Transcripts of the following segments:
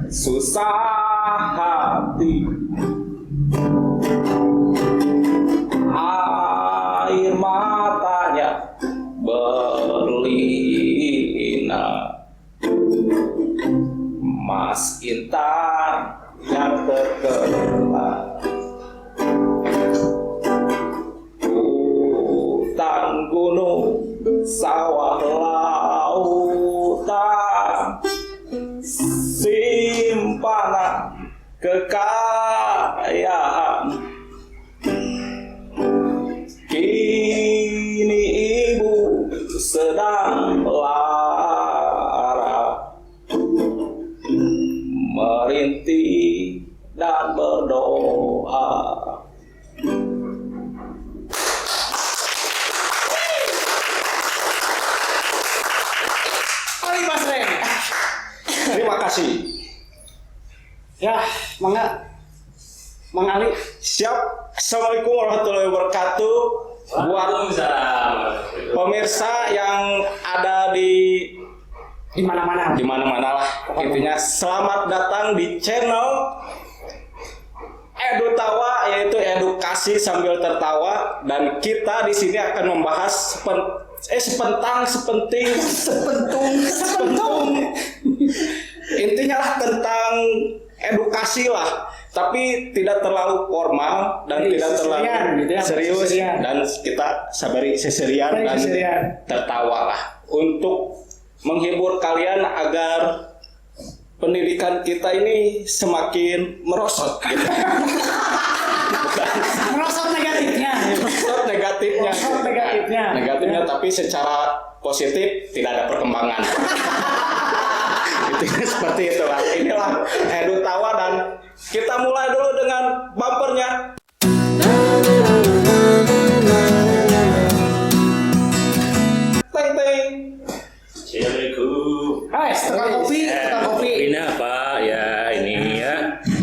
susah hati, air matanya berlinang. Mas Intan yang terkenal, hutan gunung sawah lautan, simpanan kekayaan. Kini ibu sedang lara, merintih dan berdoa. Ali Basreng. Terima kasih. Ya, Mang Ali. Siap. Assalamualaikum warahmatullahi wabarakatuh. Buat pemirsa yang ada di Di mana-mana lah, intinya selamat datang di channel Edutawa, yaitu edukasi sambil tertawa. Dan kita di sini akan membahas sepenting intinya lah tentang edukasi lah, tapi tidak terlalu formal dan tidak terlalu gitu ya, serius seserian. Dan kita sabari seserian dan tertawa lah untuk menghibur kalian agar pendidikan kita ini semakin merosot gitu. Merosot negatifnya. Negatifnya, tapi secara positif tidak ada perkembangan. Intinya seperti itulah. Inilah Edutawa dan kita mulai dulu dengan bumpernya. Teng teng. Assalamualaikum. Hai, tukang kopi. Ini apa ya ini ya?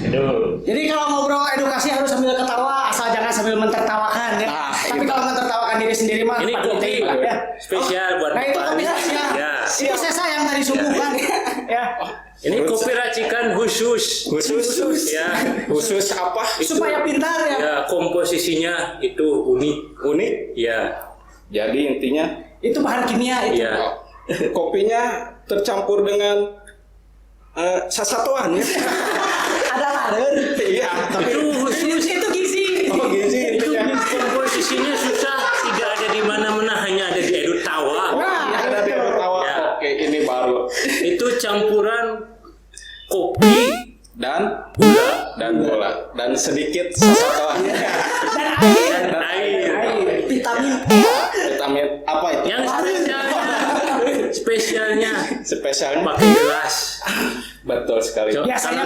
Aduh. Jadi kalau ngobrol edukasi harus sambil ketawa, asal jangan sambil mentertawakan ya. Tapi kalau mentertawakan diri sendiri mah Ini patut kopi lah, ya. spesial buat Nah itu Bapak. kopi spesial. Ya. Itu sesa yang tadi subuh kan ya. Ini kopi racikan khusus. Ya. Khusus apa? Supaya pintar ya. Ya, komposisinya itu unik. Unik. Ya. Jadi intinya Itu bahan kimia itu. Ya. kopinya tercampur dengan sasatuan ya. Ada laler. Iya, tapi Itu khusus. Itu gizi. oh gizi Itu intinya. komposisinya susah, tidak ada di mana-mana, hanya ada di Edutawa. Wah, Ada di Edutawa. Ya. Oke, ini baru. Itu campuran kopi Dan dan gula dan sedikit sasatuan. dan air. dan air. Vitamin Vitamin apa itu? Yang spesialnya Spesialnya pakai gelas. betul sekali. Biasanya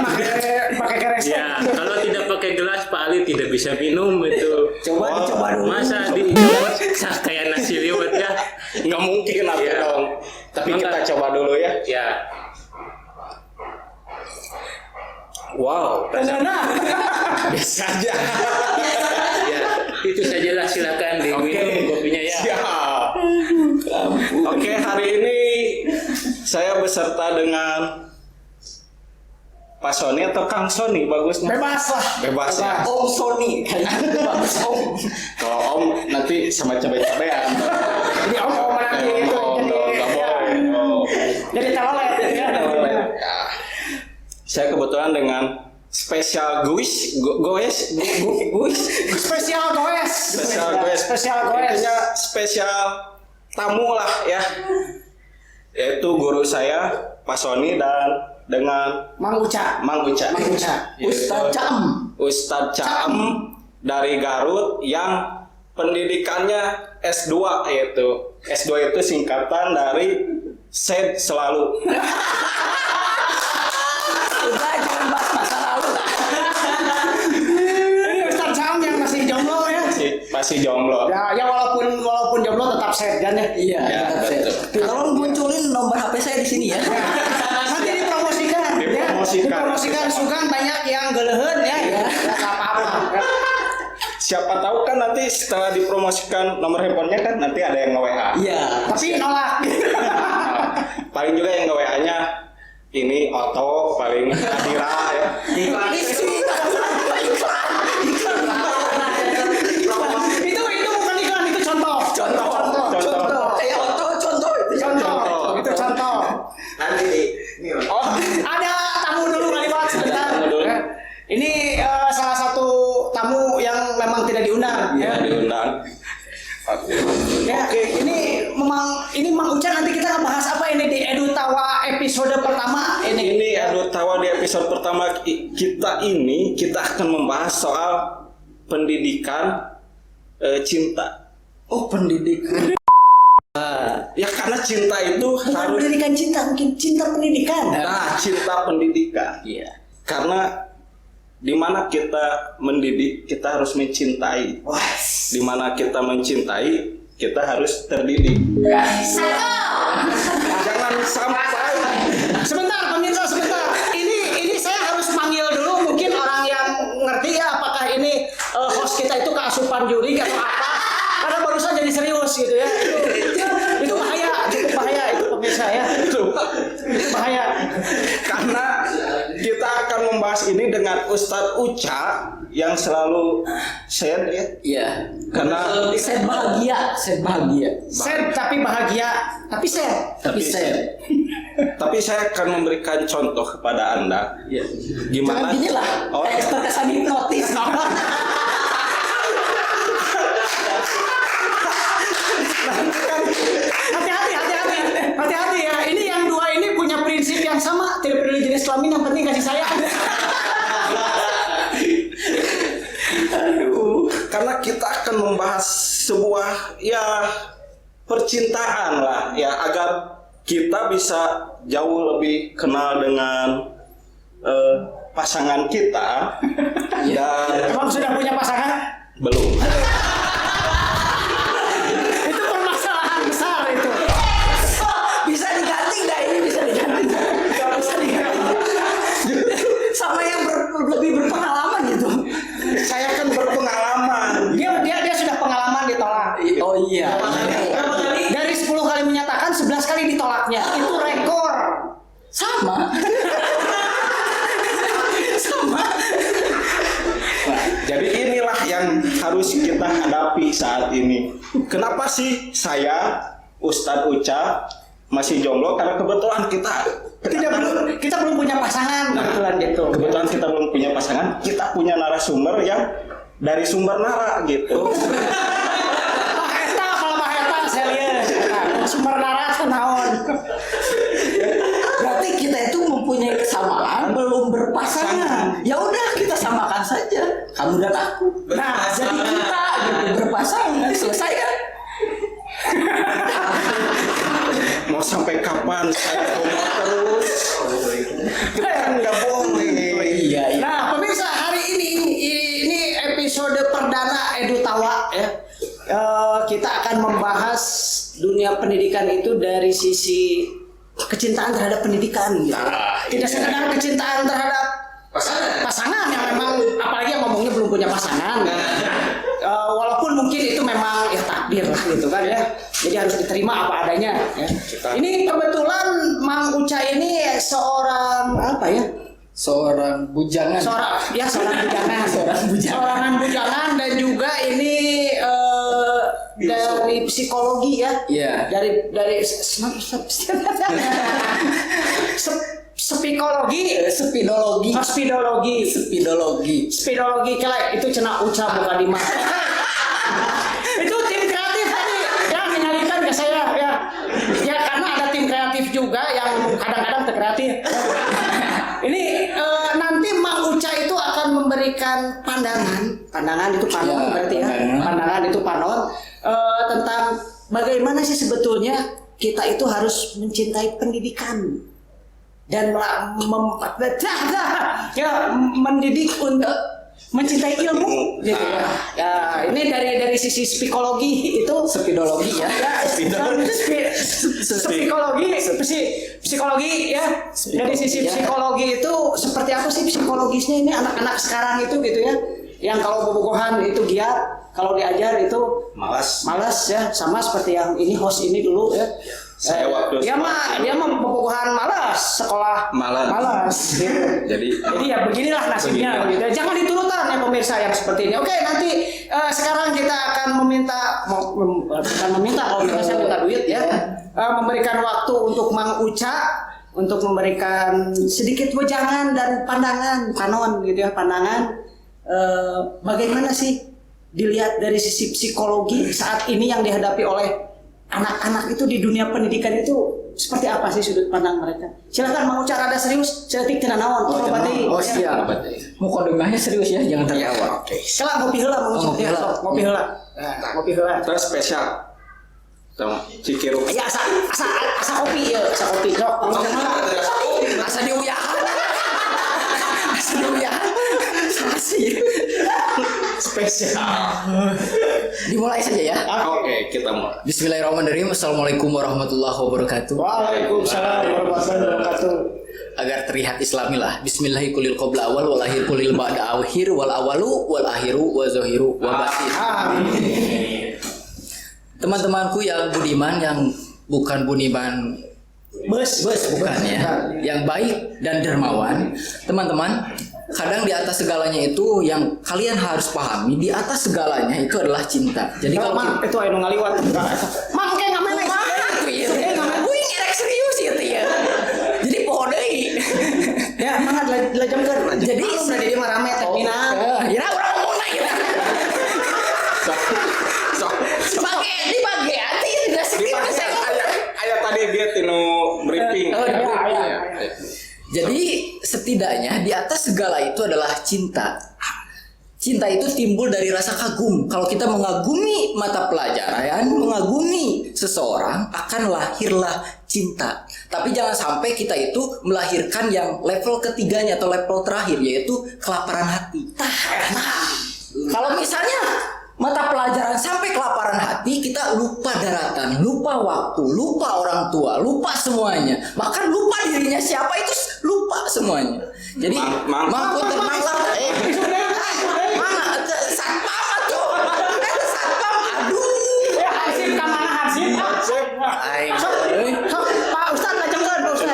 pakai keresek. Ya, kalau tidak pakai gelas Pak Ali tidak bisa minum itu. Dicoba dulu. Masa dicoba kayak nasi liwet ya? Nggak mungkin aku Iya. dong. Tapi Maka- kita coba dulu ya. Ya, Wow, Nah, biasa aja. ya itu sajalah, silakan diminum kopinya ya. Siap. Oke, hari ini saya beserta dengan Pak Sony atau Kang Sony bagusnya. bebas lah. Bebas ya. Om Sony. Bagus Om. Kalau Om nanti sama cabai-cabean. Jadi Om nanti itu jadi telolet ya. Saya kebetulan dengan spesial guis. Spesial goes. Intinya spesial tamu lah ya. Yaitu guru saya Pak Sony dan dengan Mang Uca. Ustadz Caem dari Garut yang pendidikannya S2, yaitu S2 itu singkatan dari Said Selalu. Udah jangan bahas masa lalu. Ini Ustadz Caem yang masih jomblo ya. Masih jomblo. Ya walaupun jomblo tetap set kan ya. Iya, Ya, tetap betul. saya. Tolong munculin nomor HP saya di sini ya. Nanti dipromosikan. Dipromosikan sugan banyak yang gelehen ya. Ya enggak apa-apa. Siapa tahu kan nanti setelah dipromosikan nomor handphonenya kan nanti ada yang nge-WA. Iya. Tapi nolak. Paling juga yang nge-WA-nya ini Oto paling Adira ya. Itu bukan iklan, itu contoh. Kayak contoh itu. Itu contoh. Nanti ini. Oh, ada tamu dulu kali Pak sebentar. Tamu dulu. Ini salah satu tamu yang memang tidak diundang. Ya diundang. Ya, ini Mang Uca, nanti kita bahas apa ini di Edu Tawa episode pertama ini. Ini Edu Tawa di episode pertama kita akan membahas soal pendidikan cinta. Oh, pendidikan. Ya karena cinta itu Bukan harus pendidikan cinta, mungkin cinta pendidikan. cinta pendidikan. Iya. Karena di mana kita mendidik, kita harus mencintai. Wah. Di mana kita mencintai, kita harus terdidik. Jangan sampai Sebentar pemirsa, sebentar. Ini saya harus manggil dulu mungkin orang yang ngerti ya apakah ini host kita itu keasupan juri atau apa. Karena barusan jadi serius gitu ya. Itu bahaya, cukup bahaya itu pemirsa ya. Itu bahaya. karena kita akan membahas ini dengan Ustadz Uca yang selalu share ya. Iya. Karena Saya bahagia. Sad tapi bahagia, tapi sad. Tapi saya. tapi saya akan memberikan contoh kepada Anda. Iya. Gimana? Jangan gini lah. Oh. Kayak terkesan hipnotis. Hati-hati ya. Ini yang dua ini punya prinsip yang sama, tidak peduli jenis kelamin, yang penting kasih sayang. Karena kita akan membahas sebuah ya percintaan lah ya, agar kita bisa jauh lebih kenal dengan pasangan kita. Dan Emang sudah punya pasangan? belum. Itu permasalahan besar itu. Bisa diganti nggak ini? Bisa diganti. Sama yang lebih berpengalaman gitu. Saya kan berpengalaman. Dia sudah pengalaman ditolak. Oh iya. Dari 10 kali menyatakan 11 kali ditolaknya. Itu rekor. Sama. Jadi inilah yang harus kita hadapi saat ini. Kenapa sih saya Ustadz Uca masih jomblo? Karena kebetulan Kita belum punya pasangan kebetulan gitu. Kebetulan kita belum punya pasangan. Kita punya narasumber yang dari sumber nara gitu. Pak Eta saya lihat. Sumber nara naon. Berarti kita itu mempunyai kesamaan, belum berpasangan. Ya udah kita samakan saja. Kamu dan aku. Nah, Jadi kita gitu, berpasangan, selesai kan? Mau sampai kapan saya jomblo terus? Kita kan nggak boleh. Iya. Nah, pemirsa, hari ini episode perdana Edu Tawa ya. Kita akan membahas dunia pendidikan itu dari sisi kecintaan terhadap pendidikan gitu. Tidak sekedar kecintaan terhadap pasangan yang memang, apalagi yang ngomongnya belum punya pasangan. Walaupun mungkin itu memang ya takdir lah gitu kan ya. Jadi harus diterima apa adanya ya. Ini kebetulan Mang Uca ini seorang apa ya? Seorang bujangan. Seorang bujangan dan juga ini dari psikologi ya. Iya. Dari spidologi kela itu cenah Uca bukan di mana. Itu tim kreatif tadi yang menyalurkan ke saya ya. Ya karena ada tim kreatif juga yang kadang-kadang kreatif. Ini nanti Mang Uca itu akan memberikan pandangan itu panon Ya, berarti ya. Pandangan itu panon tentang bagaimana sih sebetulnya kita itu harus mencintai pendidikan dan mendidik untuk mencintai ilmu gitu ya. Ya, ini dari sisi psikologi itu Spidologi ya. Psikologi ya. Dari sisi psikologi itu seperti apa sih psikologisnya ini anak-anak sekarang itu gitu ya. Yang kalau bobogohan itu giat, kalau diajar itu Malas. ya, sama seperti yang ini host ini dulu ya. Saya waktu dia mah bobogohan malas sekolah malas gitu. Jadi ya beginilah nasibnya gitu. Jangan diturutan ya pemirsa yang seperti ini. Oke, nanti sekarang kita akan bukan meminta kalau saya minta duit ya. Memberikan waktu untuk Mang Uca untuk memberikan sedikit wejangan dan pandangan kanon gitu ya, pandangan bagaimana sih dilihat dari sisi psikologi saat ini yang dihadapi oleh anak-anak itu di dunia pendidikan itu seperti apa sih sudut pandang mereka? Silakan Mang Uca rada serius, cetik tina naon. Oh siap. Mau kodemahnya serius ya, jangan tertawa. Oke. Kelak ngopi heula Mang Uca. Ngopi heula. Ngopi heula. Terus spesial sama Cikiruk. Ya asa kopi ya, asa kopi. Sok. Asa diuyahan. Asa diuyahan. Sasi. Spesial. Dimulai saja ya. Oke, kita mulai. Bismillahirrahmanirrahim. Assalamualaikum warahmatullahi wabarakatuh. Waalaikumsalam warahmatullahi wabarakatuh. Agar terlihat islami lah. Bismillahi kulil qabla awal wal akhir kulil ba'da akhir wal awalu wal akhiru wa zahiru wa batin. Teman-temanku yang budiman, yang bukan budiman bus bukan ya, yang baik dan dermawan, teman-teman, kadang di atas segalanya itu yang kalian harus pahami, di atas segalanya itu adalah cinta. Jadi kalau itu anu ngaliwat. Mang kayak ngamen gue ngerek serius itu ya. Jadi poho deui. Ya, mangga dilajengkeun. Jadi udah di mah rame teh pinang. Ya urang mau naik. Di bagian tidak sedikit saya Ayah tadi dia tino briefing. Jadi setidaknya di atas segala itu adalah cinta. Cinta itu timbul dari rasa kagum. Kalau kita mengagumi mata pelajaran, mengagumi seseorang, akan lahirlah cinta. Tapi jangan sampai kita itu melahirkan yang level ketiganya atau level terakhir, yaitu kelaparan hati. Kalau misalnya mata pelajaran sampai kelaparan hati, kita lupa daratan, lupa waktu, lupa orang tua, lupa semuanya. Bahkan lupa dirinya siapa, itu lupa semuanya. Jadi mampu termanglar satpam tuh. Satpam, aduh. Ya hasil ka mana hasil? Pak Ustaz lajengkeun Pak Ustaz.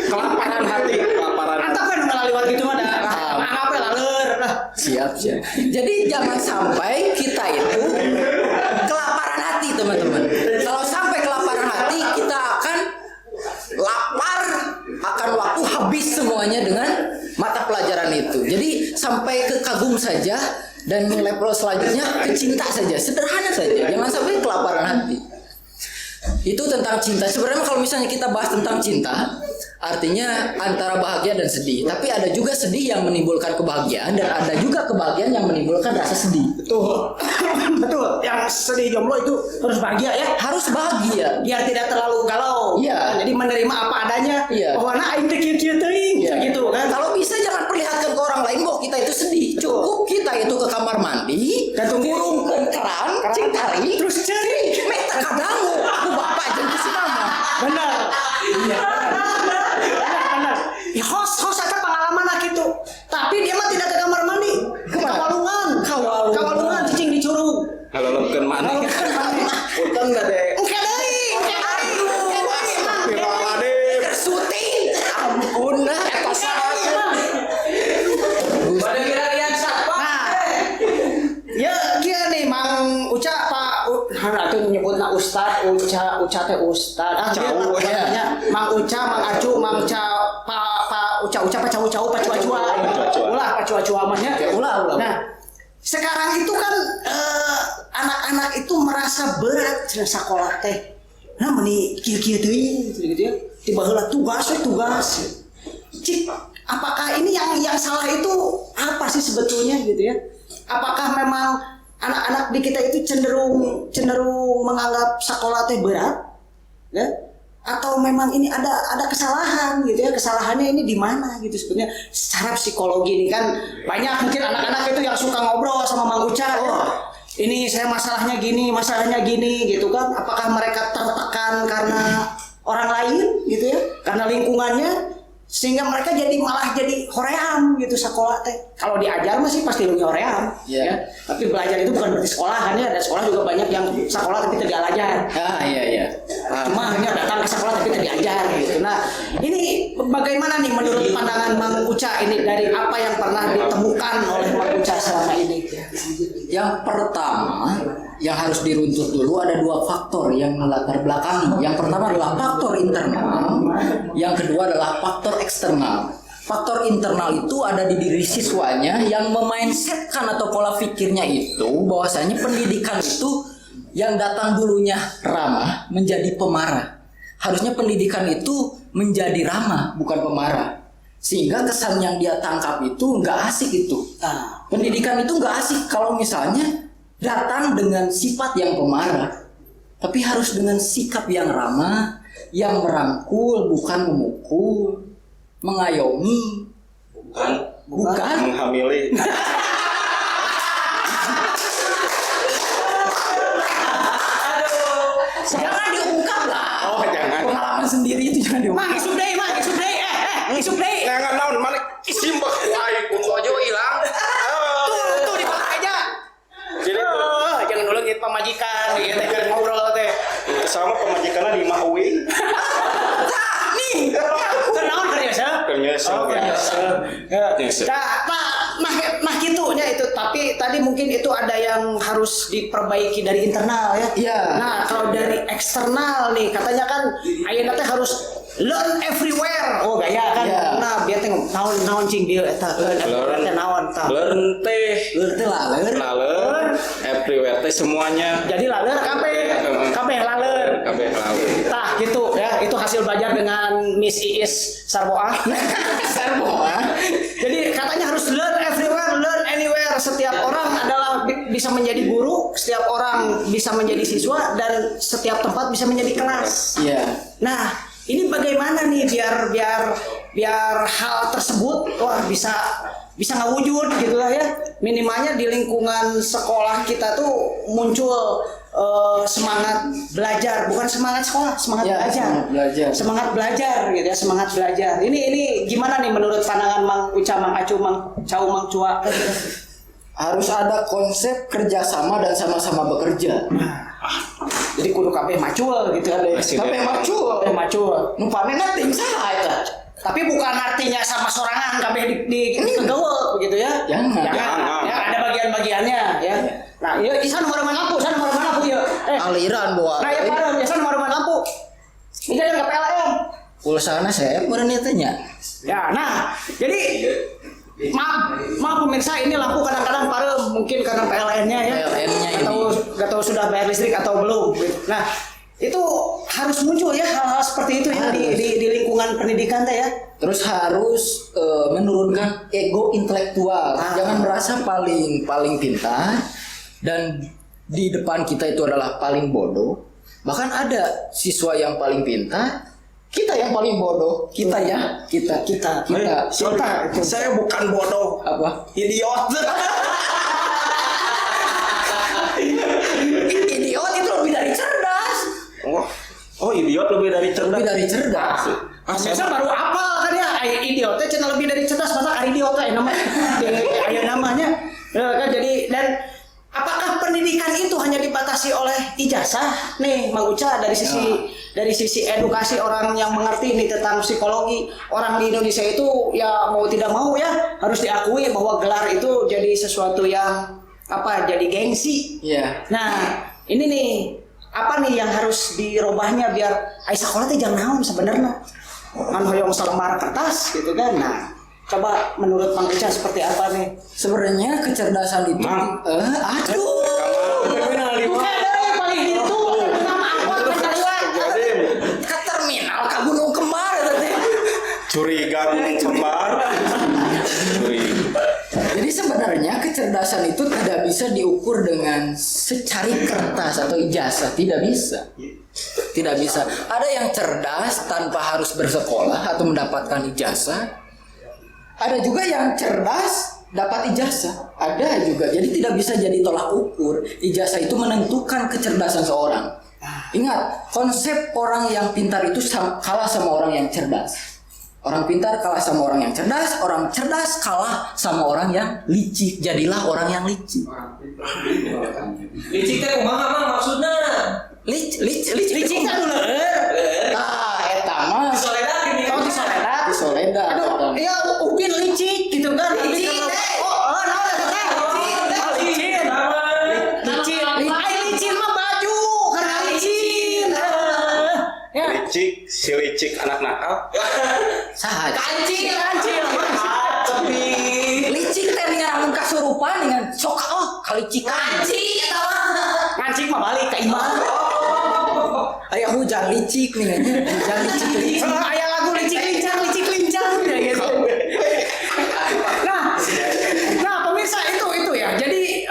Kelaparan hati. Antap kan ngaliwat gitu mah da. Apa laleur. Siap. Jadi jangan sampai kita itu kelaparan hati, teman-teman. Kalau sampai kelaparan hati, kita akan lapar, akan waktu habis semuanya dengan mata pelajaran itu. Jadi sampai ke kagum saja, dan level selanjutnya ke cinta saja, sederhana saja. Jangan sampai kelaparan hati. Itu tentang cinta. Sebenarnya kalau misalnya kita bahas tentang cinta, artinya antara bahagia dan sedih. Tapi ada juga sedih yang menimbulkan kebahagiaan, dan ada juga kebahagiaan yang menimbulkan rasa sedih. Betul. Betul. Yang sedih jomblo itu harus bahagia ya. Harus bahagia. Biar tidak terlalu galau. Iya. Jadi menerima apa adanya. Iya. Bahwa aing teh kieu teuing gitu kan. Kalau bisa jangan perlihatkan ke orang lain bahwa kita itu sedih. Cukup kita itu ke kamar mandi, kurung keran, cing tarik, terus ceri. minta kadangu. Aku bapak jeung si mama. Benar. Iya. Benar. Ya, host ada pengalaman lah gitu. Tapi dia mah tidak ke kamar mandi. Kawalungan cicing di curug. Kalau leukeun mana? Utang da deh. Engke deui. Astagfirullahaladzim. Syuting. Ampun lah eta Ya, kieu nih Mang Uca Pak atuh nyebutna Ustad, Uca teh Ustad. Cau, ya. Mang Uca, Mang Acu, Mang Ca, Pak Uca pacau-cau, pacua-cua. Ulah pacua-cua mah ya. Ulah. Nah, sekarang itu kan anak-anak itu merasa berat cenah sakola teh. Nah, meni kieu-kieu teuing gitu ya. Tiba heula tugas. Cik, apakah ini yang salah itu apa sih sebetulnya gitu ya? Apakah memang anak-anak di kita itu cenderung menganggap sekolah teh berat, ya? Atau memang ini ada kesalahan gitu ya? Kesalahannya ini di mana gitu sebenarnya? Secara psikologi ini kan banyak mungkin anak-anak itu yang suka ngobrol sama Mang Uca. Ini saya masalahnya gini gitu kan? Apakah mereka tertekan karena orang lain gitu ya? Karena lingkungannya, sehingga mereka malah jadi hoream gitu sekolah teh. Kalau diajar masih pasti lu nyorean, Iya. ya. Tapi belajar itu bukan berarti sekolahan ya. Ada sekolah juga banyak yang sekolah tapi tidak belajar. Iya. Cuma hanya datang ke sekolah tapi tidak diajar gitu. Nah, ini bagaimana nih menurut pandangan Mang Uca ini dari apa yang pernah ditemukan oleh Mang Uca selama ini? Yang pertama, yang harus diruntut dulu ada dua faktor yang melatar belakangi. Yang pertama adalah faktor internal, yang kedua adalah faktor eksternal. Faktor internal itu ada di diri siswanya yang memindsetkan atau pola pikirnya itu bahwasanya pendidikan itu yang datang dulunya ramah menjadi pemarah. Harusnya pendidikan itu menjadi ramah bukan pemarah. Sehingga kesan yang dia tangkap itu nggak asik itu. Nah, Pendidikan itu nggak asik kalau misalnya datang dengan sifat yang pemarah, tapi harus dengan sikap yang ramah, yang merangkul bukan memukul, mengayomi, bukan. menghamili. Jangan diungkap lah. Oh, jangan. Pengalaman sendiri itu jangan diungkap. Mang isuk deui, isuk deui. Jangan naon mana isim bak ai Kojo hilang. Tuh dipakai aja. Jadi Jangan dulu gitu pamajikan gitu teh ngobrol teh. sama pemajikanna di Maui. Nih, kenaon kerja Kernyes. Oh, Yes. Nah, mah gitu ya itu. Tapi tadi mungkin itu ada yang harus diperbaiki dari internal ya. Iya. Nah, kalau dari eksternal nih katanya kan ayeuna teh harus learn everywhere. Oh, gaya kan. Iya. Nah, biar teh naon cing dia eta learn everywhere teh naon tah. Learn teh. Leur teh laler. Laler everywhere teh semuanya. Jadi laler kabeh laler. Kabeh laler. Tah gitu ya. Itu hasil belajar dengan Miss Iis Sarboa. Jadi katanya harus learn everywhere, learn anywhere. Setiap orang adalah bisa menjadi guru, setiap orang bisa menjadi siswa, dan setiap tempat bisa menjadi kelas. Iya. Nah, ini bagaimana nih biar hal tersebut bisa ngawujud gitu lah ya. Minimalnya di lingkungan sekolah kita tuh muncul semangat belajar, bukan semangat sekolah, semangat Ya, belajar. semangat belajar. Semangat belajar gitu ya, semangat belajar. Ini gimana nih menurut pandangan Mang Uca, Mang Acu, Mang Cau, Mang Cua? Harus ada konsep kerjasama dan sama-sama bekerja. Jadi kudu kabeh macul gitu kan. Kabeh macul. Kabeh macul. Nu pamena ting saha eta? Tapi bukan artinya sama sorangan kabeh di kegawe begitu ya. Jangan. Ya, ada bagian-bagiannya ya. Nah, ieu isan nomor lampu, ieu. Aliran boa. Nah, ya parem, isan nomor lampu. Ini jangan ke PLN. Pulsana saya meureun ieu teh nya. Ya, nah, jadi maaf pemirsa, ini lampu kadang-kadang parem, mungkin karena PLN-nya ya. PLN-nya ini. Gak tahu sudah bayar listrik atau belum. Nah, itu harus muncul ya hal-hal seperti itu ya di lingkungan pendidikan teh ya. Terus harus menurunkan ego intelektual. Jangan merasa paling pintar dan di depan kita itu adalah paling bodoh. Bahkan ada siswa yang paling pintar, kita yang paling bodoh. Kita. Saya bukan bodoh, Apa? idiot. Idiot itu lebih dari cerdas. Oh, idiot lebih dari cerdas. Lebih dari cerdas. Biasa baru apa kan ya? Idiot teh cenah lebih dari cerdas, masa idiot teh namanya. Ya, kan jadi dan apakah pendidikan itu hanya dibatasi oleh ijazah? Nih, Mang Uca dari sisi edukasi orang yang mengerti ini tentang psikologi, orang di Indonesia itu ya mau tidak mau ya harus diakui bahwa gelar itu jadi sesuatu yang jadi gengsi. Iya. Nah, ini nih apa nih yang harus dirubahnya biar sekolah teh jangan naon sebenarnya. Kan hoyong selembar kertas gitu kan. Nah, coba menurut Mang Uca seperti apa nih? Sebenarnya kecerdasan itu aduh. Bukan paling itu nama apa kecarian. Ke terminal ke Gunung Kembar teh. Curiga kembar. Jadi sebenarnya kecerdasan itu tidak bisa diukur dengan secari kertas atau ijazah, tidak bisa. Tidak bisa. Ada yang cerdas tanpa harus bersekolah atau mendapatkan ijazah. Ada juga yang cerdas dapat ijazah. Ada juga. Jadi tidak bisa jadi tolak ukur. Ijazah itu menentukan kecerdasan seorang. Ingat, konsep orang yang pintar itu kalah sama orang yang cerdas. Orang pintar kalah sama orang yang cerdas, orang cerdas kalah sama orang yang licik. Jadilah orang yang licik. Licik teh kumaha mah maksudna? Licik kan leueur. Tah eta mah Soledad gini. Oh, di Soledad. di Soledad. Aduh, ya Upin licik gitu kan. Licik, Licin mah baju karena licin. Ya. Licik, si licik anak nakal. Saha? Kancil. Tapi Licik teh nya kasurupan dengan sok kalicikan. Ngancing mah balik ke iman. Aya hujan licik nih nya. Hujan licik. Aya lagu licik lincah ya gitu. Nah, pemirsa itu ya. Jadi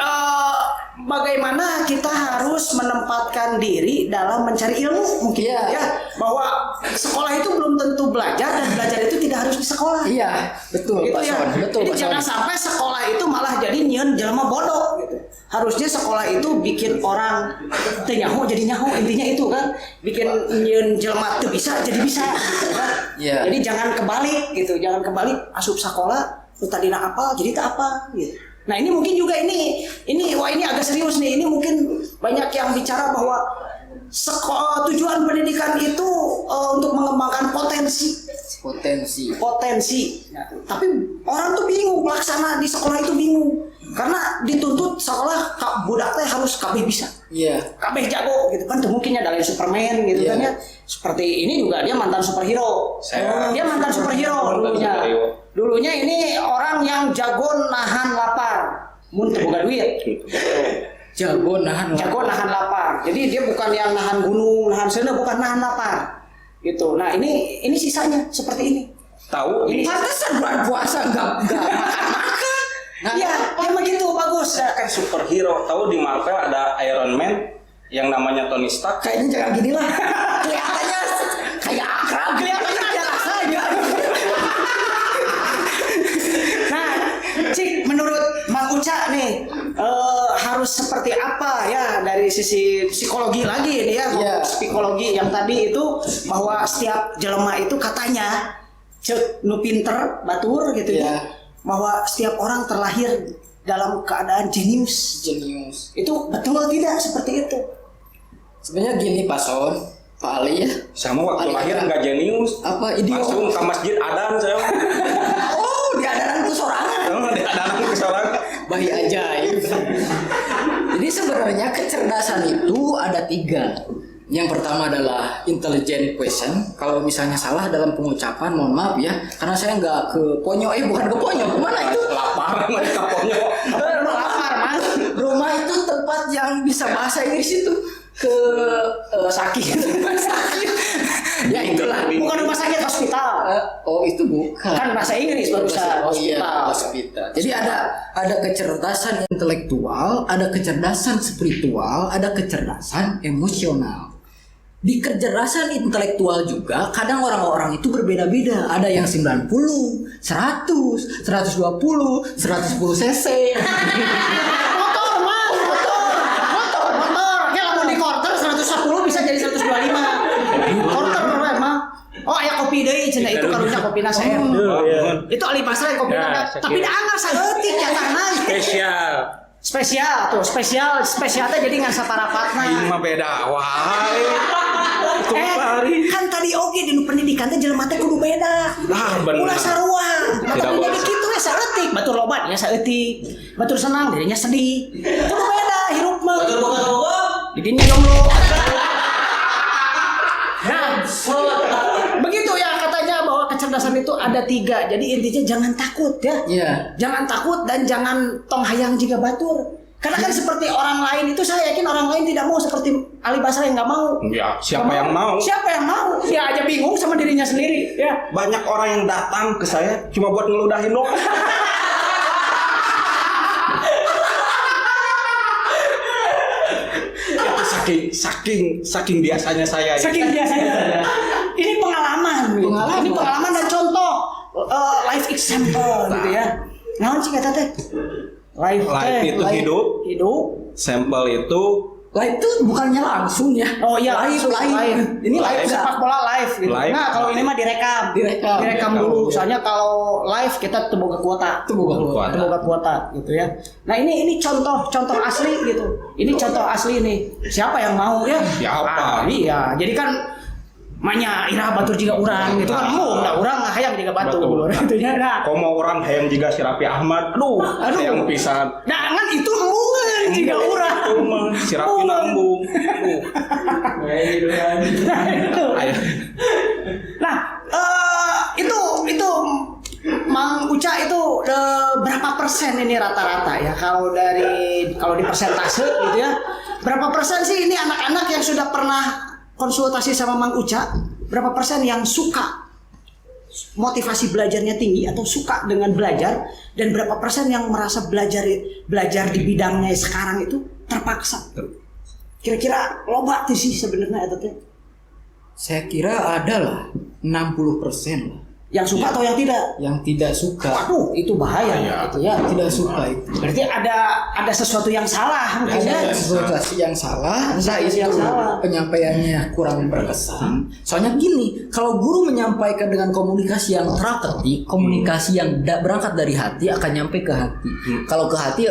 bagaimana kita harus menempatkan diri dalam mencari ilmu mungkin Iya. ya, bahwa sekolah itu belum tentu belajar dan belajar itu tidak harus di sekolah. Iya, betul Gitu Pak ya. Son. Betul Jadi Pak jangan Son. sampai sekolah itu malah jadi nyieun jelema bodoh gitu. Harusnya sekolah itu bikin orang teu nyaho jadi nyaho, intinya itu kan. Bikin nyieun jelema teu bisa jadi bisa gitu kan. Iya. Jadi jangan kebalik gitu, jangan kebalik asup sekolah lu tadina apa jadi tak apa gitu. Nah, ini mungkin juga ini agak serius nih. Ini mungkin banyak yang bicara bahwa tujuan pendidikan itu untuk mengembangkan potensi. Nah, tapi orang tuh bingung, pelaksana di sekolah itu bingung karena dituntut sekolah budak teh harus kabeh bisa. Iya. Kabeh jago gitu kan, mungkinnya dari Superman gitu kan ya. Seperti ini juga dia mantan superhero. Dia mantan superhero dulunya. Dulunya ini orang yang jago nahan lapar, mun teu boga duit. Jago nahan lapar. Jadi dia bukan yang nahan gunung, nahan seuneu, bukan nahan lapar. Gitu. Nah, ini sisanya seperti ini. Tahu Ini Pantesan bulan puasa enggak makan-makan. ya begitu bagus. kayak superhero. Tahu di Marvel ada Iron Man yang namanya Tony Stark. Kayaknya jangan gini lah. Kelihatannya kayak akrab. Kelihatannya biasa aja. Nah, Cik, menurut Mang Uca nih harus seperti apa ya dari sisi psikologi lagi nih ya, Iya. psikologi yang tadi itu bahwa setiap jelema itu katanya cek nu pinter batur gitu Iya. ya, bahwa setiap orang terlahir dalam keadaan jenius. Itu betul tidak seperti itu? Sebenarnya gini Pak Son, Pak Ali ya. Sama waktu Ali lahir ada. nggak jenius. Apa idiot? Langsung ke masjid adan saya. Oh, di adaran sorangan. Di adan ke sorangan. Bayi ajaib. Jadi sebenarnya kecerdasan itu ada 3. Yang pertama adalah intelligent question. Kalau misalnya salah dalam pengucapan, mohon maaf ya, karena saya nggak ke ponyo, bukan ke ponyo, kemana itu? Lapar mereka ponyo. Lapar, Mas. Rumah itu tempat yang bisa bahasa Inggris itu ke sakit. Ya itulah. Bukan rumah sakit, hospital. Oh itu bukan. Kan bahasa Inggris barusan. Oh iya, Hospital. hospital. Jadi ada kecerdasan intelektual, ada kecerdasan spiritual, ada kecerdasan emosional. Di kecerdasan intelektual juga kadang orang-orang itu berbeda-beda. Ada yang 90, 100, 120, 110 cc. Motor, Mas. Motor. Ya lamun di quarter 110 bisa jadi 125. Quarter mah. Oh, aya kopi deui cenah itu karunya kopina saya. Itu Ali Basra yang kopi tapi da anggar saeutik jatahna. Spesial teh jadi ngan saparapatna. Ini mah beda wae. Kan tadi oge di pendidikan teh jelema teh kudu beda. Nah, bener. Ulah sarua. Mata jadi kitu ya saeutik, batur lobat ya saeutik. Batur senang dirinya sedih. Kudu beda hirup mah. Batur boga. Di dinya jomblo. Nah, begitu ya katanya bahwa kecerdasan itu ada 3. Jadi intinya jangan takut ya. Iya. Jangan takut dan jangan tong hayang jika batur. Karena kan seperti orang lain itu saya yakin orang lain tidak mau seperti Ali Basra yang nggak mau. Ya, siapa yang mau? Siapa yang mau? Dia aja bingung sama dirinya sendiri. Ya. Banyak orang yang datang ke saya cuma buat ngeludahin doang. Saking biasanya saya. Saking biasanya. Ini pengalaman. Ini pengalaman dan contoh life example gitu ya. Naon sih kata teh? Life itu hidup. Hidup. Sampel itu Live itu bukannya langsung ya? Oh iya, live. Ini live sepak bola live gitu. Live. Nah, kalau ini mah direkam dulu. Soalnya kalau live kita teboga kuota. Teboga kuota gitu ya. Nah, ini contoh asli gitu. Ini contoh asli nih. Siapa yang mau ya? Siapa? Iya. Jadi kan manya ira batur juga urang gitu kan. Udah urang hayang juga batur gitu ya. Nah, Komo orang hayang juga si Raffi Ahmad. aduh. Hayang pisan. Nah, kan itu embungan juga urang. Si Raffi embung. Ayo. Nah, itu Mang Uca itu berapa persen ini rata-rata ya kalau di persentase gitu ya, berapa persen sih ini anak-anak yang sudah pernah konsultasi sama Mang Uca, berapa persen yang suka motivasi belajarnya tinggi atau suka dengan belajar, dan berapa persen yang merasa belajar di bidangnya sekarang itu terpaksa? Kira-kira loba tuh sih sebenarnya itu teh. Saya kira ada lah 60% lah. Yang suka atau yang tidak? Yang tidak suka. Waduh, itu bahaya gitu ya. Tidak suka itu. Berarti ada sesuatu yang salah mungkin ya. Ada sesuatu yang salah, entah Sesuatu itu yang salah. penyampaiannya kurang berkesan. Soalnya gini, kalau guru menyampaikan dengan komunikasi yang teraketik, komunikasi yang berangkat dari hati akan nyampe ke hati. Kalau ke hati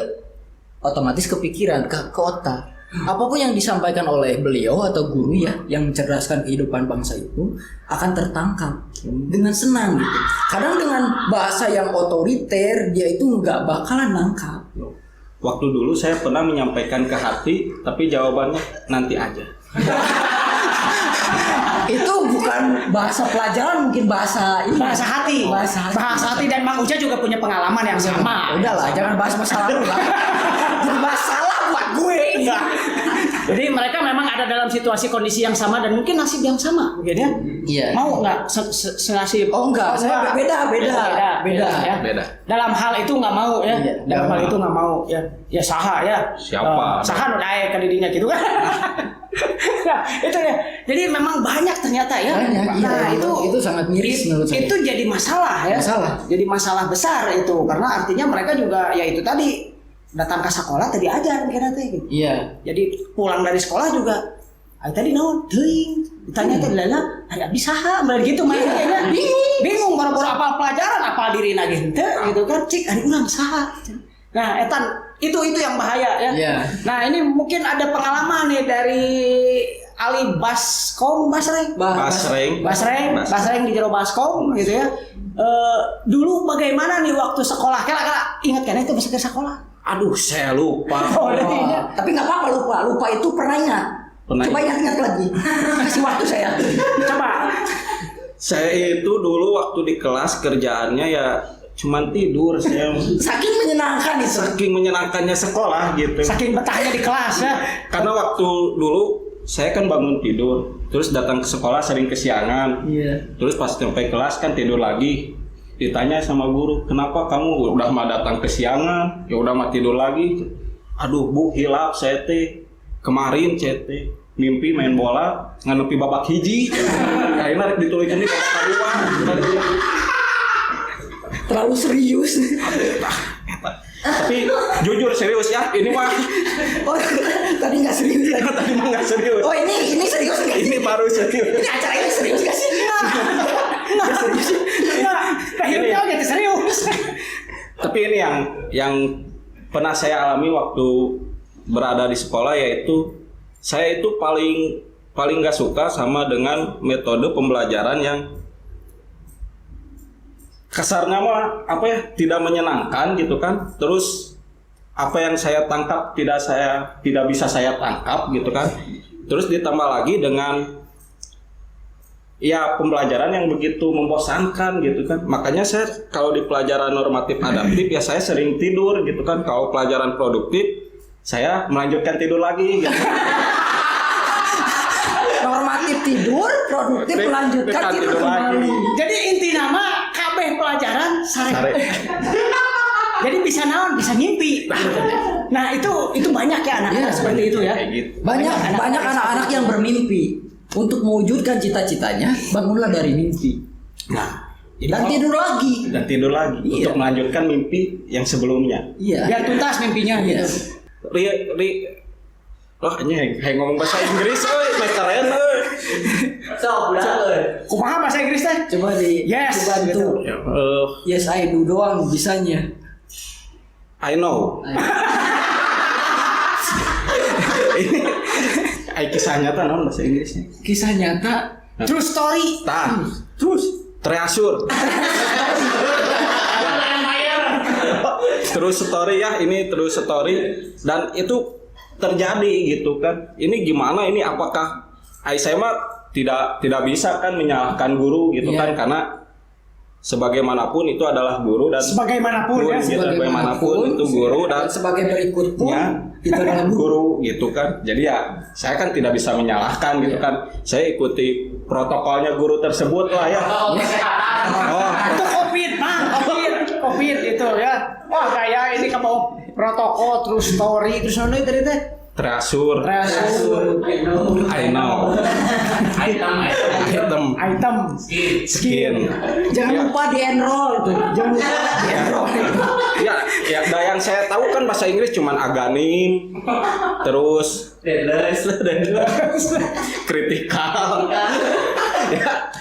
otomatis kepikiran, ke otak. Apapun yang disampaikan oleh beliau atau guru ya yang mencerdaskan kehidupan bangsa itu akan tertangkap dengan senang gitu. Kadang dengan bahasa yang otoriter dia itu nggak bakalan nangkap. Waktu dulu saya pernah menyampaikan ke hati, tapi jawabannya nanti aja. Itu bukan bahasa pelajaran, mungkin bahasa hati. Bahasa hati, dan Mang Uca juga punya pengalaman yang sama. Udahlah, jangan bahas masalah lu lah. Jadi masalah buat gue. Jadi mereka memang ada dalam situasi kondisi yang sama dan mungkin nasib yang sama, mungkin ya. Iya. Mau nggak senasib? Oh enggak, saya beda. Ya. Beda. Dalam hal itu nggak mau ya. Iya, Dalam hal itu nggak mau ya. Ya saha ya. Siapa? Saha udah air ke didinya gitu kan. Nah, itu ya. Jadi memang banyak ternyata ya. Banyak, Nah, iya, itu sangat miris menurut saya. Itu jadi masalah ya. Jadi masalah besar itu karena artinya mereka juga ya itu tadi datang ke sekolah tadi ajar kira teh gitu. Iya. Jadi pulang dari sekolah juga tadi naon teuing ditanya teh lala ari abdi saha bener gitu mainnya kayaknya bingung boro-boro apal pelajaran apal dirina gitu kan cik ari urang saha. Nah etan itu yang bahaya ya. Iya. Nah ini mungkin ada pengalaman nih dari Ali Basreng di jero Baskom gitu ya. Dulu bagaimana nih waktu sekolah? Kala ingat kan itu masa ke sekolah? Aduh, saya lupa. Tapi nggak apa-apa lupa itu pernah ingat. Coba ingat lagi. Kasih waktu saya. Coba. Saya itu dulu waktu di kelas kerjaannya ya cuman tidur saya. Saking menyenangkan itu. Saking menyenangkannya sekolah gitu. Saking betahnya di kelas ya. Karena waktu dulu saya kan bangun tidur, terus datang ke sekolah sering kesiangan. Iya. Terus pas sampai kelas kan tidur lagi. Ditanya sama guru, kenapa kamu udah mah datang kesiangan? Ya udah mah tidur lagi. Aduh bu, hilap saya teh. Kemarin saya teh mimpi main bola nganepi babak hiji. Kayaknya dituliskan di babak kedua. Terlalu serius. Tapi jujur serius ya, ini mah. Oh, tadi nggak serius lagi. Tadi mah nggak serius. Oh ini serius nggak? Ini baru serius. Ini acara ini serius nggak sih? Nggak serius. Akhirnya gitu serius. Tapi ini yang pernah saya alami waktu berada di sekolah, yaitu saya itu paling nggak suka sama dengan metode pembelajaran yang kasarnya mah tidak menyenangkan gitu kan. Terus apa yang saya tangkap tidak bisa saya tangkap gitu kan. Terus ditambah lagi dengan ya pembelajaran yang begitu membosankan gitu kan. Makanya saya kalau di pelajaran normatif adaptif ya saya sering tidur gitu kan. Kalau pelajaran produktif saya melanjutkan tidur lagi gitu. Normatif tidur, produktif melanjutkan tidur kembali. Jadi inti nama kabeh pelajaran sare. Jadi bisa naon, bisa ngimpi. Nah itu banyak ya anak-anak seperti itu ya. Banyak anak-anak yang bermimpi. Untuk mewujudkan cita-citanya, bangunlah dari mimpi. Nah, dan tidur lagi. Iya. Untuk melanjutkan mimpi yang sebelumnya. Iya. Biar tuntas mimpinya gitu. Loh, ini ngomong bahasa Inggris, keren, So, udah. Kumaha bahasa Inggris teh? Coba Yes, dibantu. Yes, I do doang bisanya. I know. Ini kisah nyata non bahasa Inggrisnya. Kisah nyata. True story. Terus treasure. True story ya, ini true story dan itu terjadi gitu kan. Ini gimana ini, apakah saya mah tidak bisa kan menyalahkan guru gitu kan, karena sebagaimanapun itu adalah guru dan Sebagaimanapun ya, sebagaimanapun itu guru dan sebagai berikut pun itu adalah guru gitu kan. Jadi ya saya kan tidak bisa menyalahkan gitu kan. Saya ikuti protokolnya guru tersebut lah ya. Itu COVID itu ya. Wah, kayak ini kamu protokol, true story, terus mana tadi teh? Treasure. I know. Item. Skin. Jangan lupa di enroll itu. Jangan lupa di enroll. Ya, yang saya tahu kan bahasa Inggris cuman aganim, terus deadless, kritikal. Ya.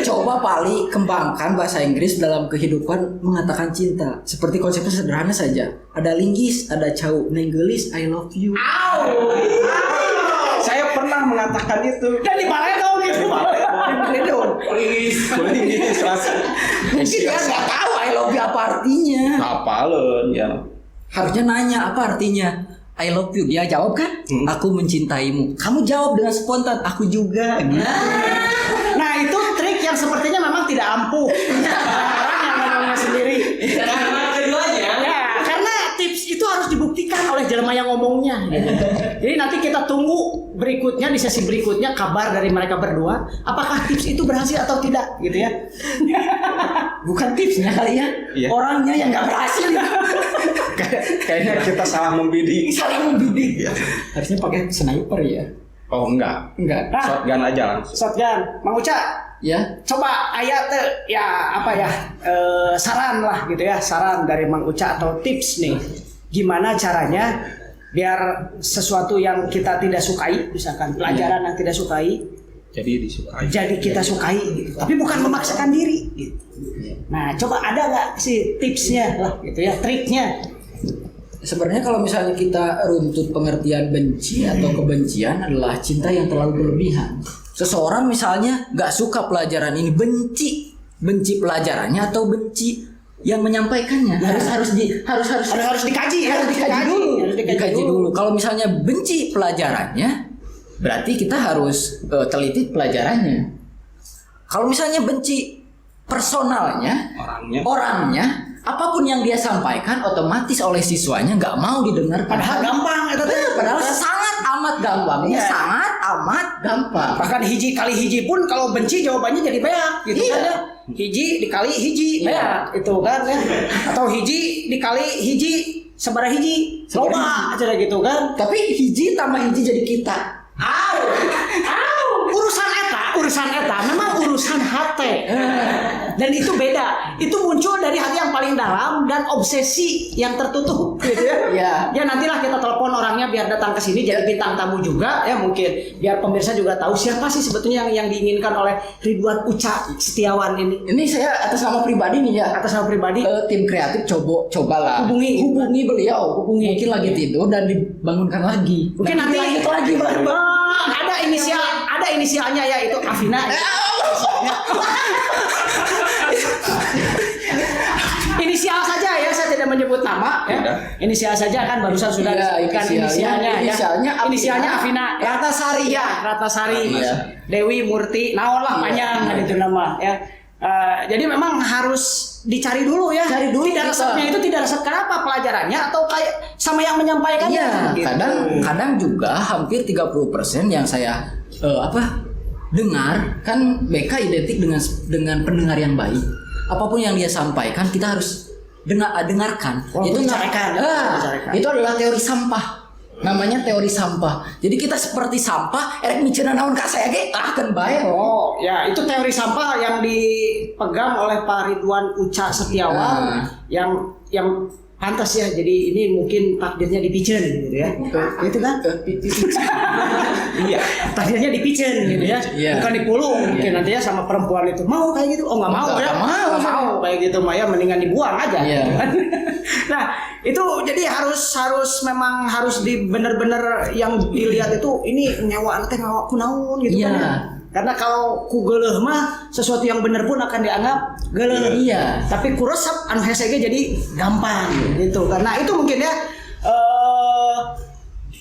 Coba Pali kembangkan bahasa Inggris dalam kehidupan mengatakan cinta. Seperti konsepnya sederhana saja. Ada linggis, ada cau, nenggelis, I love you. Saya pernah mengatakan itu. Dan dibalik dong gitu. Please. Mungkin dia nggak tahu I love you apa artinya. Apalun ya. Harusnya nanya apa artinya. I love you. Dia jawab kan? Aku mencintaimu. Kamu jawab dengan spontan. Aku juga. Gitu. Nah, itu trik yang sepertinya memang tidak ampuh. Orang yang ngomongnya sendiri. Ya, karena tips itu harus dibuktikan oleh jelema yang ngomongnya. Gitu. Jadi nanti kita tunggu berikutnya di sesi berikutnya kabar dari mereka berdua. Apakah tips itu berhasil atau tidak? Gitu ya. Bukan tipsnya kali ya. Iya. Orangnya yang nggak berhasil. Kayaknya kita salah membidik. Harusnya pakai sniper ya. Oh enggak. Nah, Shotgun aja langsung. Shotgun, Mang Uca. Ya. Coba ayat ya apa ya saran lah gitu ya, saran dari Mang Uca atau tips nih gimana caranya biar sesuatu yang kita tidak sukai, misalkan pelajaran yang tidak sukai jadi kita sukai gitu. Tapi bukan memaksakan diri gitu. Nah, coba ada nggak sih tipsnya lah gitu ya, triknya? Sebenarnya kalau misalnya kita runtut pengertian benci atau kebencian adalah cinta yang terlalu berlebihan. Seseorang misalnya nggak suka pelajaran ini, benci pelajarannya atau benci yang menyampaikannya. Harus dikaji dulu. Kalau misalnya benci pelajarannya, berarti kita harus teliti pelajarannya. Kalau misalnya benci personalnya, orangnya, apapun yang dia sampaikan otomatis oleh siswanya nggak mau didengar. Padahal gampang itu teh. Padahal sangat amat gampang. Iya. Sangat amat gampang. Bahkan hiji kali hiji pun kalau benci jawabannya jadi beak gitu Iya. kan ya. Hiji dikali hiji beak itu kan ya. Atau hiji dikali hiji sabaraha hiji loba aja gitu kan. Tapi hiji tambah hiji jadi kita. Urusan eta memang urusan hati. Dan itu beda. Itu muncul dari hati yang paling dalam dan obsesi yang tertutup gitu ya. Iya. Ya nantilah kita telepon orangnya biar datang ke sini jadi bintang tamu juga ya mungkin. Biar pemirsa juga tahu siapa sih sebetulnya yang diinginkan oleh Ridwan Uca Setiawan ini. Ini saya atas nama pribadi nih ya. Atas nama pribadi Tim kreatif cobalah hubungi beliau. Mungkin lagi tidur dan dibangunkan lagi. mungkin nanti lagi Bang. ada inisialnya ya itu Afina. Inisial saja ya, saya tidak menyebut nama ya. Inisial saja kan barusan sudah disebutkan inisialnya ya. Inisialnya Afina. Ratasari ya, Ratasari. Iya. Dewi Murti. Naon lah panjang itu nama ya. Jadi memang harus dicari dulu ya. Cari dulu. Tidak resepnya itu tidak resep kenapa pelajarannya atau kayak sama yang menyampaikannya. Iya, Gitu. kadang juga hampir 30% yang saya dengar kan BK identik dengan pendengar yang baik. Apapun yang dia sampaikan kita harus dengarkan. Itu dicarikan. Itu adalah teori sampah. Namanya teori sampah. Jadi kita seperti sampah, erek miceuna naon ka saya ge akan bae. Oh, ya itu teori sampah yang dipegang oleh Pak Ridwan Uca Setiawan yang pantas ya. Jadi ini mungkin takdirnya dipicen gitu ya. Gitu kan? Iya. Takdirnya dipicen gitu ya. Iya. Bukan dipulung mungkin nanti ya sama perempuan itu. Mau kayak gitu? Oh nggak mau ya. Nggak mau kayak gitu Maya, mendingan dibuang aja. Iya. Gitu kan? Nah itu jadi memang harus bener-bener yang dilihat itu ini nyawa teh ngawa kunaun gitu Iya. kan ya. Karena kalau ku geuleuh mah sesuatu yang bener pun akan dianggap geuleuh. Iya. Tapi kuresep anu hese ge jadi gampang gitu. Karena itu mungkin ya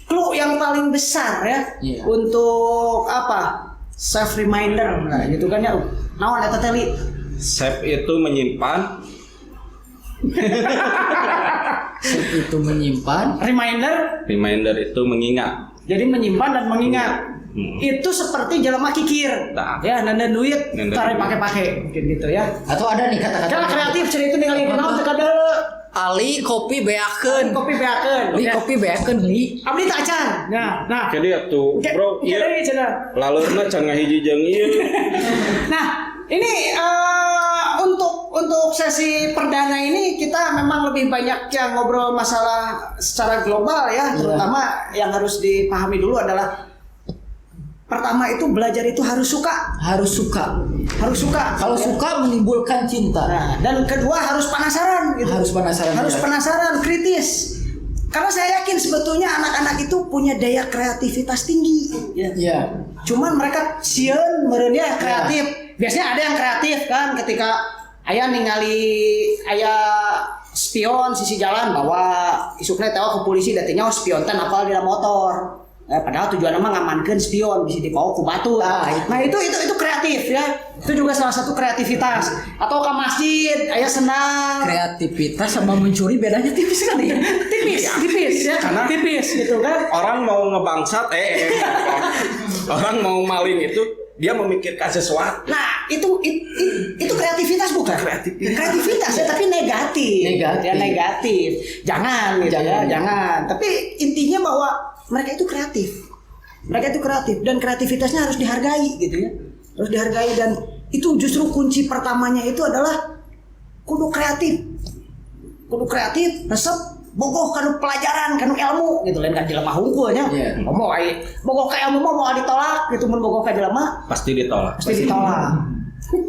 clue yang paling besar ya Iya. untuk apa? Self reminder nah, gitu kan ya. Naon eta teh Li? Save itu menyimpan, Itu menyimpan. Reminder itu mengingat. jadi menyimpan dan mengingat. Itu seperti jelema kikir. Nah. Ya, nanda duit Nanda tarik duit. pakai-pakai mungkin gitu ya. Atau ada nih kata-kata. Cara kreatif cerita itu ningali naon teh kada Ali kopi beakeun. kopi beakeun. Li Ya. kopi beakeun li. Abdi tak acan. Nah. Jadi atuh bro, Iya iya cenah. lalurna can ngahiji jeung ieu. Nah, ini untuk sesi perdana ini kita memang lebih banyak yang ngobrol masalah secara global ya, terutama yang harus dipahami dulu adalah pertama itu belajar itu harus suka. Harus suka. Kalau suka menimbulkan cinta. Nah, dan kedua harus penasaran gitu. Harus penasaran. Harus penasaran, kritis. Karena saya yakin sebetulnya anak-anak itu punya daya kreativitas tinggi. Ya. Iya. Cuman mereka sieun meureunnya kreatif. Biasanya ada yang kreatif kan ketika aya ningali aya spion sisi jalan bahwa isukna tahu ke polisi datinya spion teh apal di motor. Padahal tujuannya mah ngamankeun spion bisa dibawa ku batu. Nah, itu kreatif ya. Itu juga salah satu kreativitas. Atau ke masjid aya senang. Kreativitas sama mencuri bedanya tipis kali ya. Tipis ya. Karena- tipis gitu kan. Orang mau ngebangsat orang mau maling itu dia memikirkan sesuatu. Nah, itu kreativitas bukan? Kreativitas ya, tapi negatif. Negatif. Ya, negatif. Jangan gitu ya, jangan. Tapi intinya bahwa mereka itu kreatif. Mereka itu kreatif dan kreativitasnya harus dihargai gitu ya. Harus dihargai dan itu justru kunci pertamanya itu adalah kudu kreatif. Kudu kreatif, resep bogoh kanu pelajaran, kanu ilmu gitu lain kan jelema hungkul nya. Iya. Ngomong ai bogoh ka ilmu mah mau ditolak gitu mun bogoh ka jelema Pasti ditolak. pasti ditolak.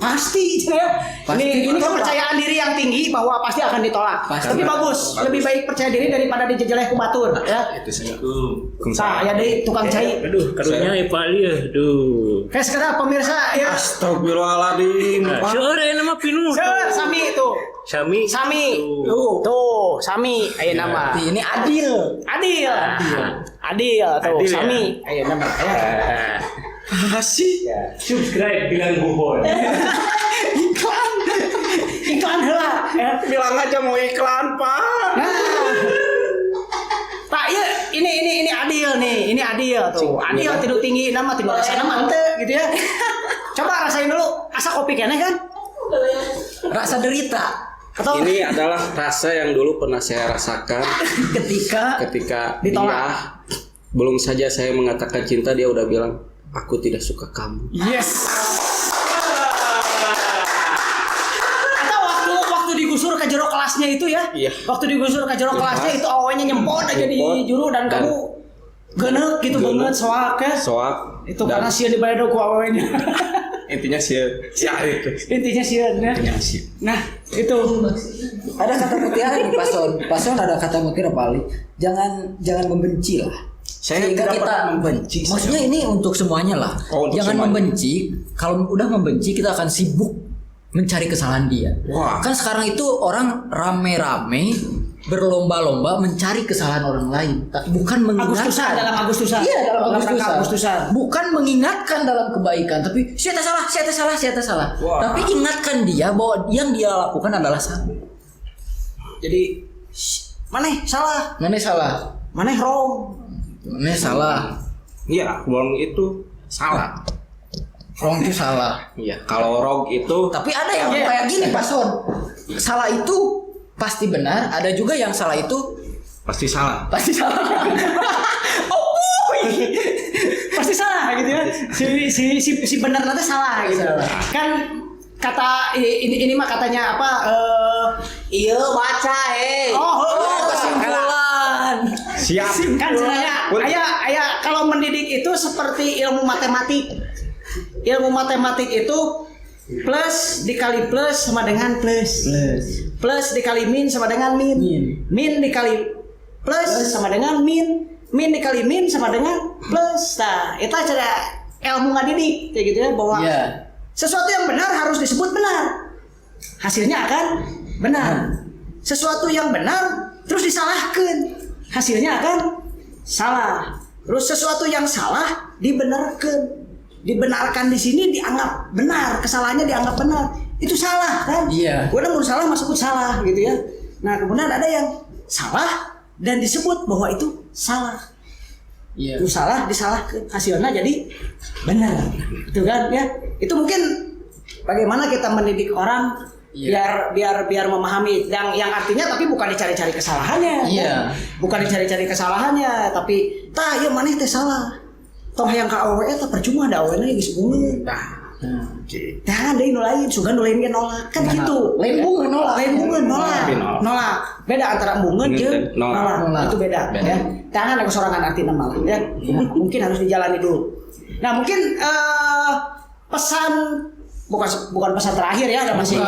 Pasti ya. Pasti Ini ditolak. kepercayaan diri yang tinggi bahwa pasti akan ditolak. Pasti. Tapi bagus, lebih baik percaya diri daripada dijejeleh ku batur ya. Itu sih. Nah, ya deui tukang cai. Aduh, karunya Epali ya. Aduh. Kayak sekarang pemirsa ya. Astagfirullahaladzim. Sore nama pinu. Sir, Sami itu. Sami. Tuh, Sami aya nama. Ini adil. Adil tuh, Adil ya? Sami aya nama. Ya. Kasih. Subscribe bilang buhon. Iklan heula ya. Bilang aja mau iklan, Pak. Nah. Pak, ya ini adil nih, ini adil tuh. Adil tidur tinggi nama tidur rasa nama ente gitu ya. Coba rasain dulu, asa kopi keneh kan? Rasa derita. Atau Ini adalah rasa yang dulu pernah saya rasakan ketika Ditolak. dia belum saja saya mengatakan cinta, dia udah bilang aku tidak suka kamu. yes. Atau waktu digusur ke jero kelasnya itu ya. Iya. Waktu digusur ke jero kelasnya itu awalnya nyempot aja di Nyempot. juru dan kamu genek gitu Genek. banget soak ya. Soak. Itu dan karena sieun dibayar ku awalnya. intinya sih itu. Intinya sieun ya. Intinya sih. Nah, itu Ada kata mutiara nih Pason ada kata mutiara paling jangan membenci lah. Saya Sehingga tidak pernah membenci. Maksudnya ini untuk semuanya lah. Oh, untuk Jangan semuanya. membenci. Kalau udah membenci kita akan sibuk mencari kesalahan dia. Wah. Kan sekarang itu orang rame-rame berlomba-lomba mencari kesalahan orang lain, bukan mengingatkan. Agustusan. Iya, dalam rangka Agustusan. Bukan mengingatkan dalam kebaikan, tapi saya salah. Wah. Tapi ingatkan dia bahwa yang dia lakukan adalah salah. Jadi maneh salah, Mana salah? maneh wrong. Mana salah? Iya, wrong itu salah. Wrong itu salah. Iya, kalau wrong itu Tapi ada yang kayak gini, Pak Son. Salah itu pasti benar, ada juga yang salah itu pasti salah. pasti salah. Pasti salah gitu ya. Si benar nanti salah gitu. Kan ini mah katanya apa? Iya baca kesimpulan. Siap. kan sebenarnya ayah kalau mendidik itu seperti ilmu matematik. Ilmu matematik itu plus dikali plus sama dengan plus. Plus dikali min sama dengan min. Min dikali plus sama dengan min. Min dikali min sama dengan plus. Nah, itu cara ilmu ngadidik kayak gitu ya, bahwa sesuatu yang benar harus disebut benar. Hasilnya akan benar. Sesuatu yang benar terus disalahkan, hasilnya akan salah. Terus sesuatu yang salah dibenarkan. Dibenarkan di sini dianggap benar, kesalahannya dianggap benar. Itu salah kan? Iya. Udah mau salah masuk salah gitu ya. Nah, kemudian ada yang salah dan disebut bahwa itu salah. Iya. Itu salah disalahkan, hasilnya jadi benar. Itu kan ya. Itu mungkin bagaimana kita mendidik orang biar memahami yang artinya, tapi bukan dicari-cari kesalahannya. Iya. Bukan dicari-cari kesalahannya, tapi tah ieu maneh teh salah. Tong hayang ka awewe teh percuma da awewe geus bungeun. Nah, deui nu lain, sugan nu lain ge nolak. Kan gitu. Lain bungeun nolak. Nolak. Beda antara bungeun jeung nolak. Itu beda. Ya. Jangan ada kesorangan arti nama ya. Mungkin harus dijalani dulu. Nah, mungkin pesan bukan pesan terakhir ya, ada masih.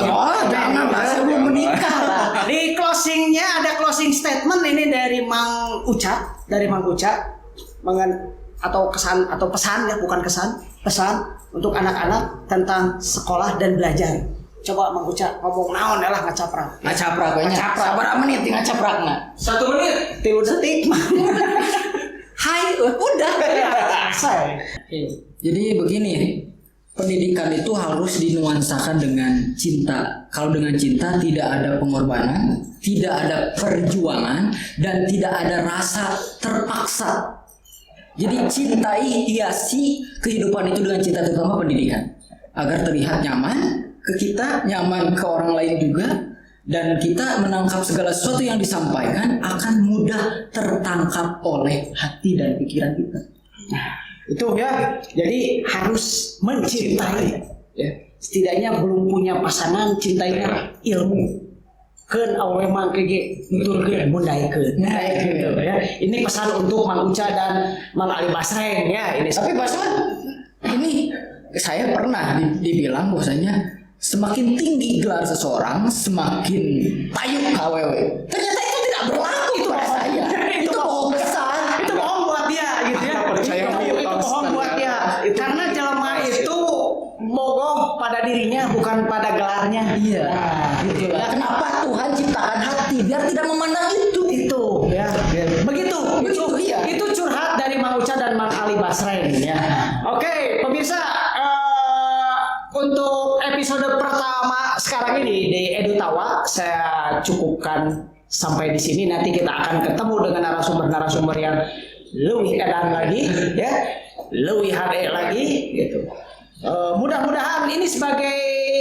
Jangan sebelum menikah lah. Di closingnya ada closing statement ini dari Mang Uca, atau kesan atau pesan ya, bukan pesan untuk anak-anak tentang sekolah dan belajar. Coba Mang Uca ngomong naon lah ngacaprak. Ngacaprak nya. Sabaraha menit ngacaprakna? 1 menit. 3 detik. Hai, udah. Selesai. Jadi begini, pendidikan itu harus dinuansakan dengan cinta. Kalau dengan cinta tidak ada pengorbanan, tidak ada perjuangan, dan tidak ada rasa terpaksa. Jadi cintai, hiasi kehidupan itu dengan cinta, terutama pendidikan, agar terlihat nyaman ke kita, nyaman ke orang lain juga, dan kita menangkap segala sesuatu yang disampaikan akan mudah tertangkap oleh hati dan pikiran kita. Nah, itu ya. Jadi harus mencintai. Ya. Setidaknya belum punya pasangan, cintainya ilmu. Keun awewe mangke ge nuturkeun mun daekeun. Nah, gitu ya. Ini pesan untuk Mang Uca dan Mang Ali Basreng ya. Ini Tapi bahkan ini saya pernah dibilang bahwasanya semakin tinggi gelar seseorang, semakin payung KWW. Ternyata itu tidak berlaku itu pada saya. Itu bohong besar. itu bohong buat dia gitu ya. Itu bohong buat dia. Karena jelema itu bogoh pada dirinya, bukan pada gelarnya. Iya. Nah, gitu Nah, lah. kenapa Tuhan ciptakan hati biar tidak memandang itu? Itu ya. Begitu. Iya. Itu curhat dari Mang Uca dan Mang Ali Basreng ya. Oke, pemirsa, untuk episode pertama sekarang ini di Edu Tawa saya cukupkan sampai di sini. Nanti kita akan ketemu dengan narasumber-narasumber yang lebih edan lagi ya, lebih HD lagi gitu. Mudah-mudahan ini sebagai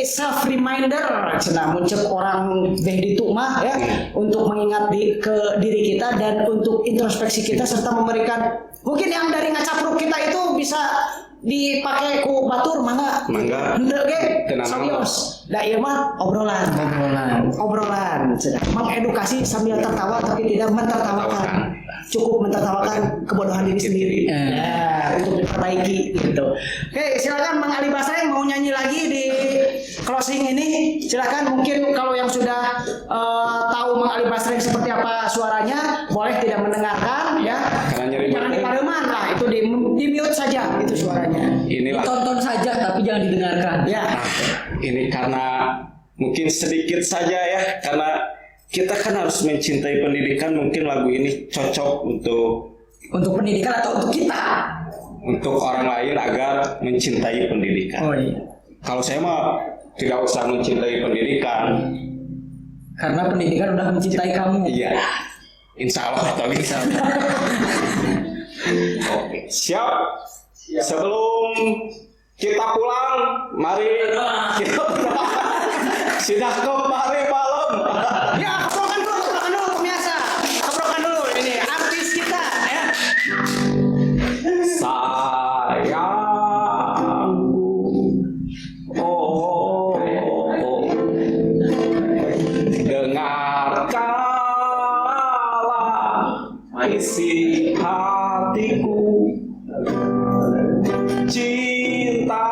self reminder, cenah muncul orang begitu mah ya, untuk mengingat ke diri kita dan untuk introspeksi kita, serta memberikan mungkin yang dari ngacapruk kita itu bisa dipakai ku batur mangga henteu ge serius da ieu mah obrolan cenah mengedukasi sambil tertawa tapi tidak mentertawakan, cukup mentertawakan kebodohan diri sendiri untuk diperbaiki gitu. Oke, silakan Mang Ali Basreng mau nyanyi lagi di closing ini, silakan. Mungkin kalau yang sudah tahu Mang Ali Basreng seperti apa suaranya boleh tidak mendengarkan ya, jangan dipareman lah, itu di mute saja itu suaranya. Inilah. Tonton saja tapi jangan didengarkan. Ya. Ini karena mungkin sedikit saja ya, karena kita kan harus mencintai pendidikan. Mungkin lagu ini cocok Untuk pendidikan atau untuk kita? untuk orang lain agar mencintai pendidikan. Oh iya. Kalau saya mah tidak usah mencintai pendidikan. Karena pendidikan udah mencintai kamu. Iya. Insya Allah atau bisa. Oke, siap. Sebelum kita pulang, mari kita sudah kembali malam. Ya, keprokan dulu pemirsa. Keprokan dulu ini artis kita ya. Sayangku, oh isi hatiku, cintaku,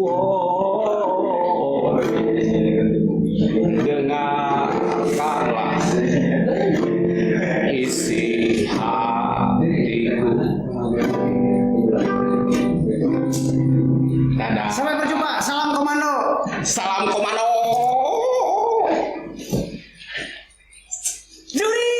oh, dengarkanlah isi hatiku. Dadah. Sampai berjumpa. Salam komando. Salam komando. Juri.